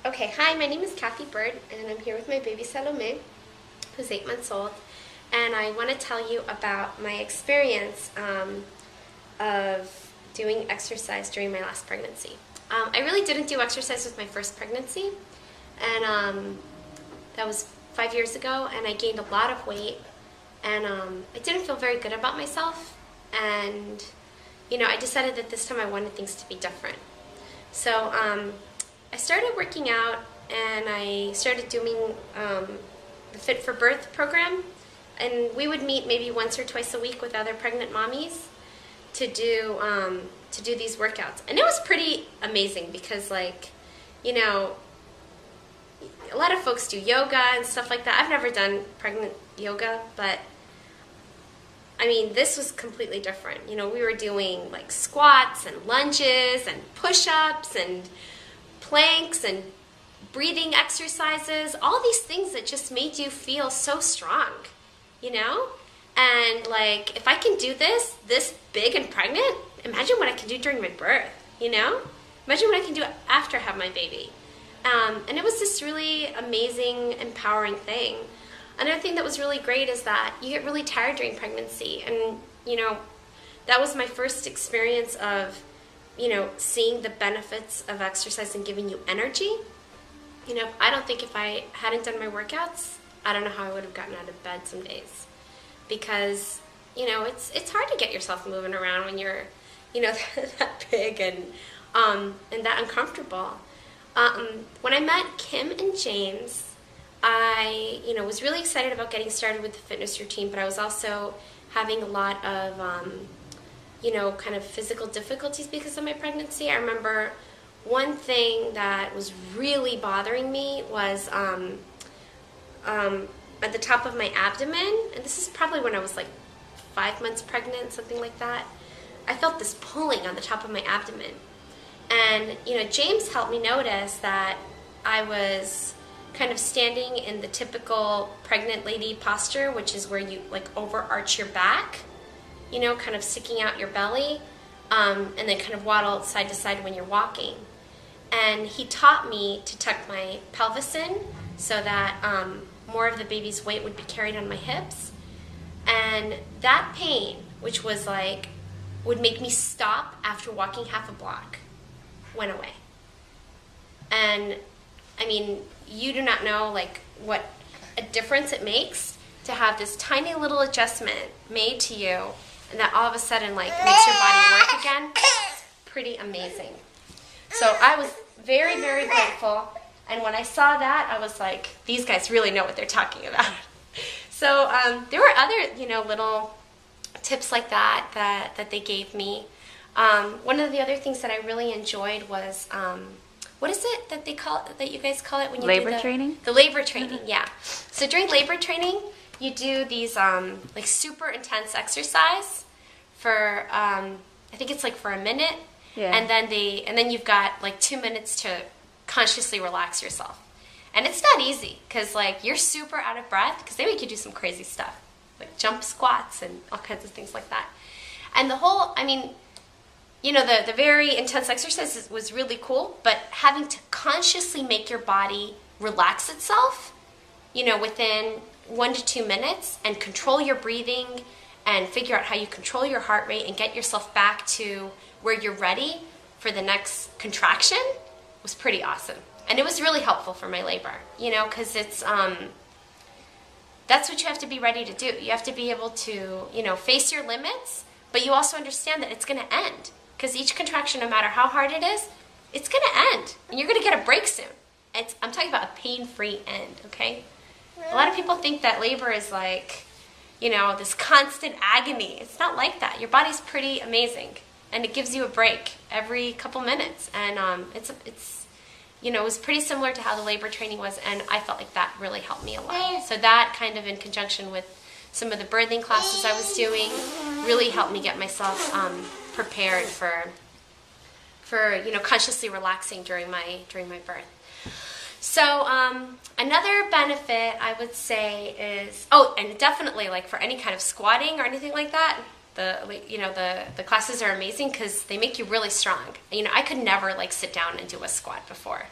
Okay, hi, my name is Kathy Bird, and I'm here with my baby Salome, who's 8 months old, and I want to tell you about my experience of doing exercise during my last pregnancy. I really didn't do exercise with my first pregnancy, and that was 5 years ago, and I gained a lot of weight, and I didn't feel very good about myself, and I decided that this time I wanted things to be different. So I started working out, and I started doing the Fit for Birth program, and we would meet maybe once or twice a week with other pregnant mommies to do these workouts. And it was pretty amazing because, a lot of folks do yoga and stuff like that. I've never done pregnant yoga, but I mean, this was completely different. We were doing like squats and lunges and push-ups and planks and breathing exercises, all these things that just made you feel so strong, And if I can do this big and pregnant, imagine what I can do during my birth, Imagine what I can do after I have my baby. And it was this really amazing, empowering thing. Another thing that was really great is that you get really tired during pregnancy. And, that was my first experience of, seeing the benefits of exercise and giving you energy. I don't think if I hadn't done my workouts, I don't know how I would have gotten out of bed some days. Because, it's hard to get yourself moving around when you're, that big and that uncomfortable. When I met Kim and James, I, was really excited about getting started with the fitness routine, but I was also having a lot of, kind of physical difficulties because of my pregnancy. I remember one thing that was really bothering me was at the top of my abdomen, and this is probably when I was like 5 months pregnant, something like that. I felt this pulling on the top of my abdomen. And, James helped me notice that I was kind of standing in the typical pregnant lady posture, which is where you overarch your back, kind of sticking out your belly, and then kind of waddle side to side when you're walking. And he taught me to tuck my pelvis in so that more of the baby's weight would be carried on my hips. And that pain, which was would make me stop after walking half a block, went away. And I mean, you do not know what a difference it makes to have this tiny little adjustment made to you, and that all of a sudden makes your body work again. It's pretty amazing. So I was very, very grateful, and when I saw that, I was like, these guys really know what they're talking about. So there were other little tips like that they gave me. One of the other things that I really enjoyed was what is it that that you guys call it when you labor do training? The labor training, yeah. So during labor training, you do these super intense exercise for I think it's for a minute, yeah. And then you've got 2 minutes to consciously relax yourself. And it's not easy because you're super out of breath because they make you do some crazy stuff like jump squats and all kinds of things like that. And the whole, the very intense exercise was really cool, but having to consciously make your body relax itself, within 1 to 2 minutes and control your breathing and figure out how you control your heart rate and get yourself back to where you're ready for the next contraction was pretty awesome. And it was really helpful for my labor, because it's, that's what you have to be ready to do. You have to be able to, face your limits, but you also understand that it's going to end. Because each contraction, no matter how hard it is, it's going to end. And you're going to get a break soon. I'm talking about a pain-free end, okay? A lot of people think that labor is this constant agony. It's not like that. Your body's pretty amazing. And it gives you a break every couple minutes. And it was pretty similar to how the labor training was, and I felt like that really helped me a lot. So that kind of in conjunction with some of the birthing classes I was doing really helped me get myself prepared for consciously relaxing during my birth. So another benefit I would say is, and definitely for any kind of squatting or anything like that, the classes are amazing because they make you really strong. I could never sit down and do a squat before.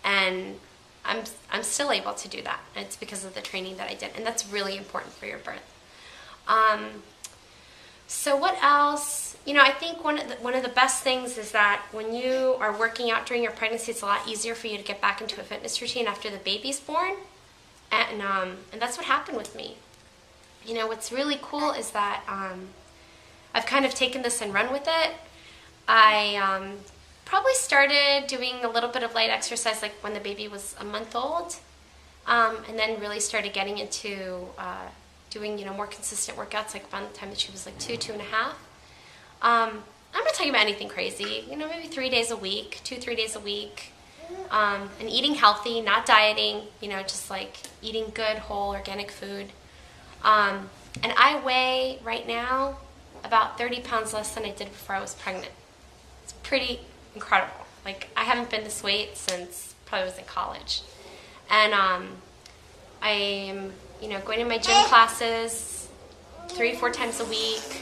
And I'm still able to do that. And it's because of the training that I did. And that's really important for your birth. So what else? You know, I think one of the best things is that when you are working out during your pregnancy, it's a lot easier for you to get back into a fitness routine after the baby's born. And that's what happened with me. You know, what's really cool is that I've kind of taken this and run with it. I probably started doing a little bit of light exercise like when the baby was a month old, and then really started getting into doing, you know, more consistent workouts like around the time that she was like 2.5. I'm not talking about anything crazy, you know, maybe 3 days a week, 2-3 days a week, and eating healthy, not dieting, you know, just like eating good, whole, organic food. And I weigh right now about 30 pounds less than I did before I was pregnant. It's pretty incredible. Like, I haven't been this weight since probably was in college. And I'm, you know, going to my gym classes 3-4 times a week.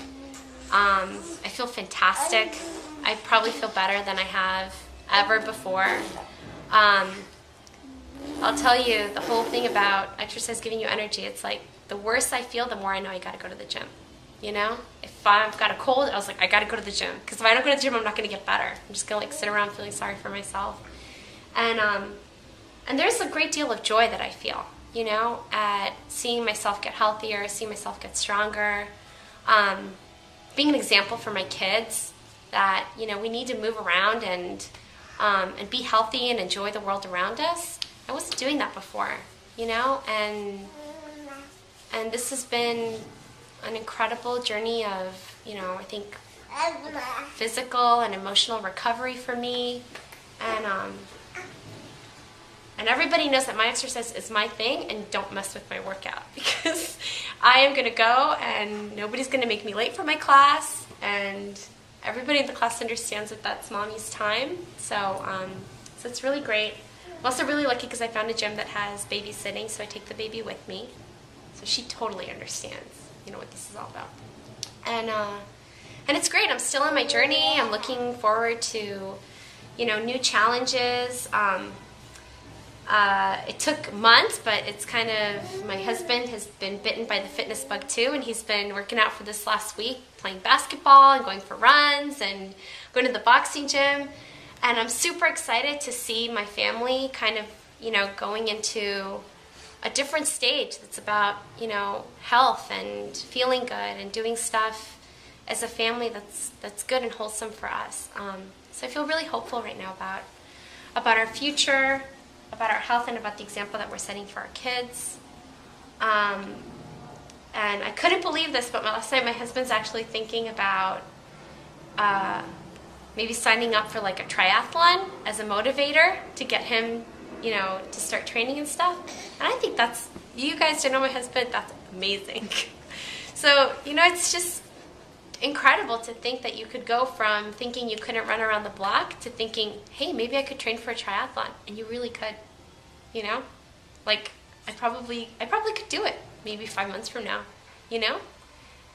I feel fantastic. I probably feel better than I have ever before. I'll tell you the whole thing about exercise giving you energy. It's like the worse I feel, the more I know I got to go to the gym. You know, if I've got a cold, I was like, I got to go to the gym, because if I don't go to the gym, I'm not going to get better. I'm just going to like sit around feeling sorry for myself. And there's a great deal of joy that I feel, you know, at seeing myself get healthier, seeing myself get stronger, being an example for my kids that, you know, we need to move around and be healthy and enjoy the world around us. I wasn't doing that before, you know, and this has been an incredible journey of, you know, I think physical and emotional recovery for me. And everybody knows that my exercise is my thing, and don't mess with my workout, because I am going to go and nobody's going to make me late for my class, and everybody in the class understands that that's mommy's time. So it's really great. I'm also really lucky because I found a gym that has babysitting, so I take the baby with me. So she totally understands, you know, what this is all about. And it's great. I'm still on my journey. I'm looking forward to, you know, new challenges. It took months, but it's kind of, my husband has been bitten by the fitness bug too, and he's been working out for this last week, playing basketball and going for runs and going to the boxing gym. And I'm super excited to see my family kind of, you know, going into a different stage that's about, you know, health and feeling good and doing stuff as a family that's good and wholesome for us. So I feel really hopeful right now about our future, about our health, and about the example that we're setting for our kids. And I couldn't believe this, but last night my husband's actually thinking about maybe signing up for like a triathlon as a motivator to get him, you know, to start training and stuff. And I think that's, you guys don't know my husband, that's amazing. So, you know, it's just incredible to think that you could go from thinking you couldn't run around the block to thinking, hey, maybe I could train for a triathlon. And you really could, you know? Like, I probably could do it maybe 5 months from now, you know?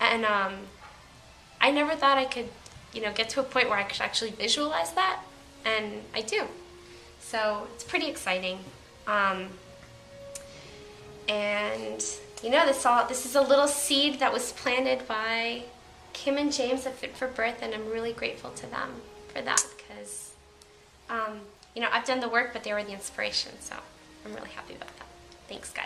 And I never thought I could, you know, get to a point where I could actually visualize that, and I do. So it's pretty exciting. And, you know, this is a little seed that was planted by Kim and James at Fit for Birth, and I'm really grateful to them for that, because, you know, I've done the work, but they were the inspiration, so I'm really happy about that. Thanks, guys.